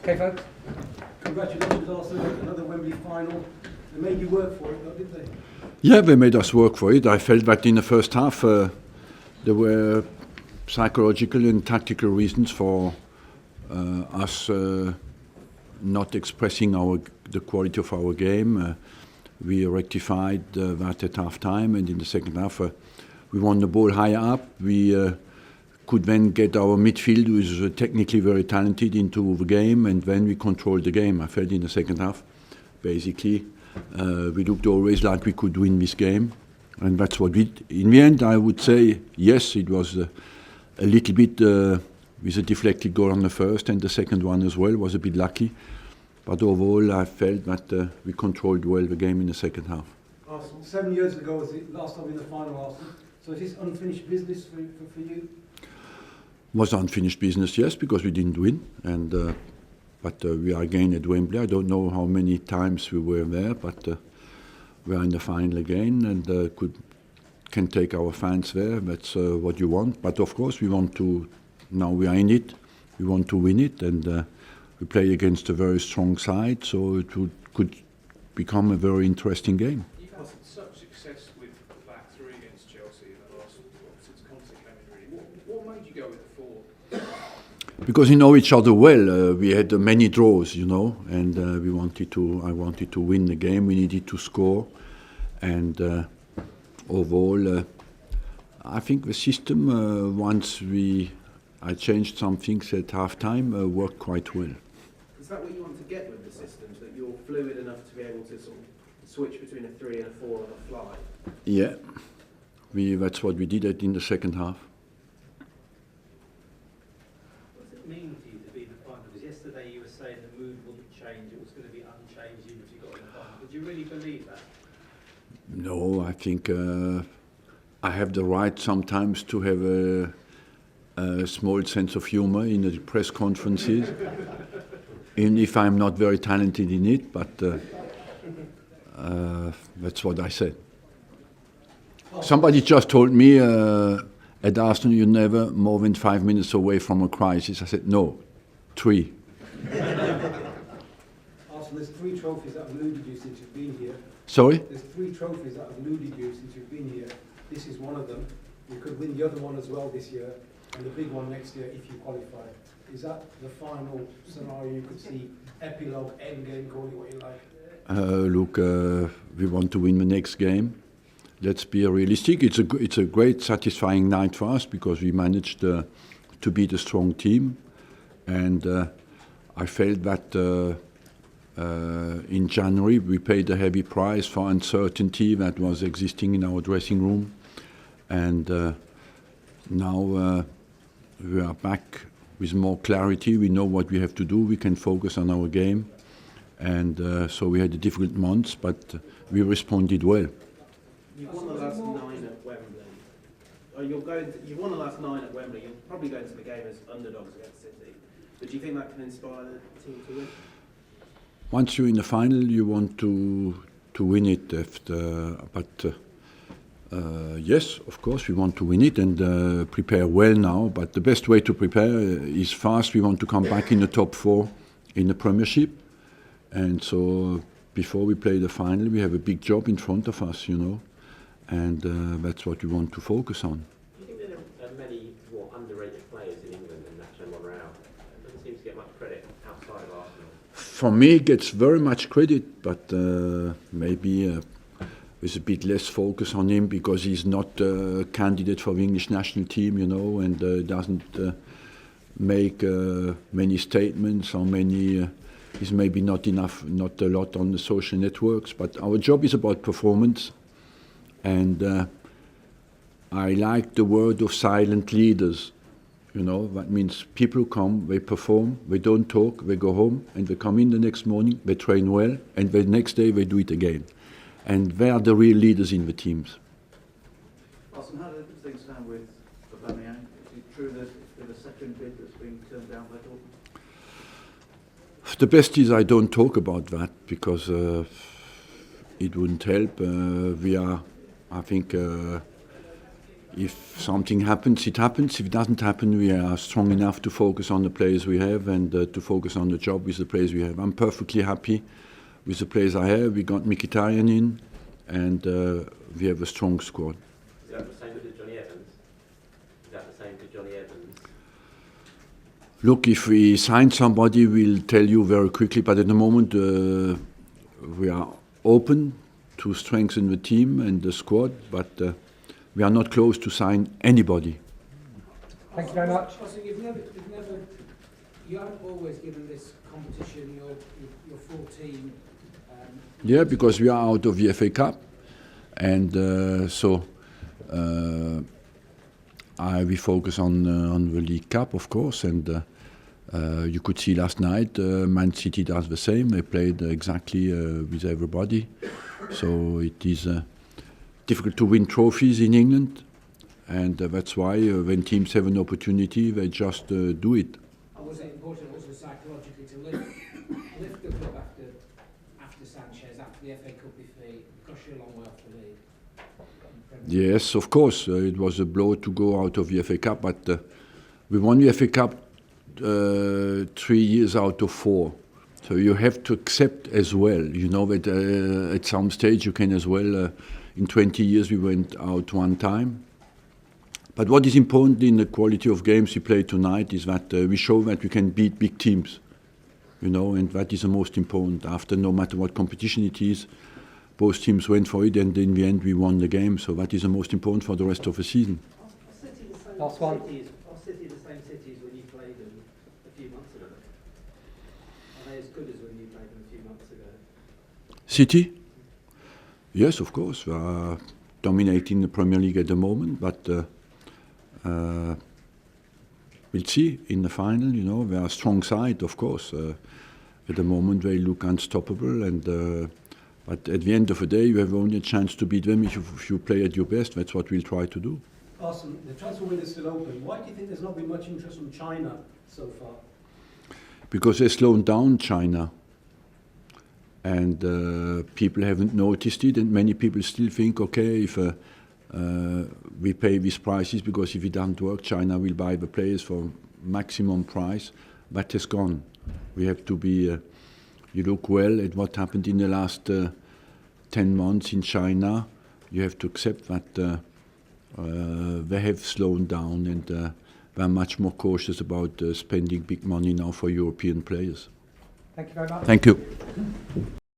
Okay, folks. Congratulations, Arsene, another Wembley final. They made you work for it, though, didn't they? Yeah, they made us work for it. I felt that in the first half there were psychological and tactical reasons for us not expressing the quality of our game. We rectified that at half time, and in the second half we won the ball higher up. We could then get our midfield, who is technically very talented, into the game, and then we controlled the game. I felt in the second half, basically, we looked always like we could win this game, and that's what we did. In the end, I would say, yes, it was a little bit with a deflected goal on the first, and the second one as well was a bit lucky. But overall, I felt that we controlled well the game in the second half. Arsene, 7 years ago was the last time in the final, Arsene. So is this unfinished business for you? Was unfinished business, yes, because we didn't win, and but we are again at Wembley. I don't know how many times we were there, but we are in the final again, and can take our fans there. That's what you want. But of course, we want to. Now we are in it. We want to win it, and we play against a very strong side, so it could become a very interesting game. You've had such success with the back three against Chelsea in the last since Conte came in. Really, what made you go with the four? Because we know each other well. We had many draws, you know, and we wanted to. I wanted to win the game. We needed to score, and overall, I think the system once I changed some things at half time worked quite well. Is that what you want to get with the systems, that you're fluid enough to be able to sort of switch between a 3 and a 4 on the fly? Yeah, that's what we did in the second half. What does it mean to you to be in the final? Because yesterday you were saying the mood wouldn't change, it was going to be unchanged even if you got in the final. Did you really believe that? No, I think I have the right sometimes to have a small sense of humor in the press conferences. Even if I'm not very talented in it, but that's what I said. Somebody just told me at Arsenal, you're never more than 5 minutes away from a crisis. I said, no, 3. Arsene, there's 3 trophies that have eluded you since you've been here. Sorry? There's 3 trophies that have eluded you since you've been here. This is one of them. You could win the other one as well this year, and the big one next year if you qualify. Is that the final scenario you could see? Epilogue, end game, call it what you like? Look, we want to win the next game. Let's be realistic. It's a great, satisfying night for us because we managed to beat a strong team, and I felt that in January we paid a heavy price for uncertainty that was existing in our dressing room, and now we are back with more clarity. We know what we have to do. We can focus on our game, and so we had a difficult months, but we responded well. You've won the last 9 at Wembley. You've won the last 9 at Wembley. You'll probably go into the game as underdogs against City. But do you think that can inspire the team to win? Once you're in the final, you want to win it. Yes, of course, we want to win it and prepare well now. But the best way to prepare is fast. We want to come back in the top 4 in the Premiership, and so before we play the final, we have a big job in front of us, you know, and that's what we want to focus on. Do you think there are many more underrated players in England than Nacho Monreal? It doesn't seem to get much credit outside of Arsenal. For me, it gets very much credit, but maybe with a bit less focus on him because he's not a candidate for the English national team, you know, and doesn't make many statements or many. He's maybe not a lot on the social networks, but our job is about performance, and I like the word of silent leaders. You know, that means people come, they perform, they don't talk, they go home, and they come in the next morning, they train well, and the next day they do it again. And they are the real leaders in the teams. Arsene, how do things stand with Aubameyang? Is it true that there's a second bid that's being turned down by Dortmund? The best is I don't talk about that because it wouldn't help. I think if something happens, it happens. If it doesn't happen, we are strong enough to focus on the players we have and to focus on the job with the players we have. I'm perfectly happy with the players I have. We got Mkhitaryan in, and we have a strong squad. Is that the same with Johnny Evans? Is that the same for Johnny Evans? Look, if we sign somebody, we'll tell you very quickly, but at the moment we are open to strengthen the team and the squad, but we are not close to sign anybody. Thank you very much. Also, you haven't always given this competition your full team. Yeah, because we are out of the FA Cup, and we focus on the League Cup, of course, and you could see last night Man City does the same. They played exactly with everybody, so it is difficult to win trophies in England, and that's why when teams have an opportunity, they just do it. And was it important also psychologically to lift the club after Sanchez, after the FA Cup defeat, because you're a long way off the league? Yes, of course, it was a blow to go out of the FA Cup, but we won the FA Cup 3 years out of 4. So you have to accept as well, you know, that at some stage you can as well, in 20 years we went out one time. But what is important in the quality of games we play tonight is that we show that we can beat big teams, you know, and that is the most important. After, no matter what competition it is, both teams went for it, and in the end we won the game, so that is the most important for the rest of the season. Last one. Are City the same cities when you played them a few months ago? Are they as good as when you played them a few months ago? City? Yes, of course. We are dominating the Premier League at the moment, but we'll see in the final, you know. They are a strong side, of course. At the moment they look unstoppable, and but at the end of the day, you have only a chance to beat them if you play at your best. That's what we'll try to do. Arsene, the transfer window is still open. Why do you think there's not been much interest from China so far? Because they're slowing down China, and people haven't noticed it, and many people still think, okay, if we pay these prices, because if it doesn't work, China will buy the players for maximum price. That has gone. We have to be, you look well at what happened in the last 10 months in China. You have to accept that they have slowed down, and they're much more cautious about spending big money now for European players. Thank you very much. Thank you.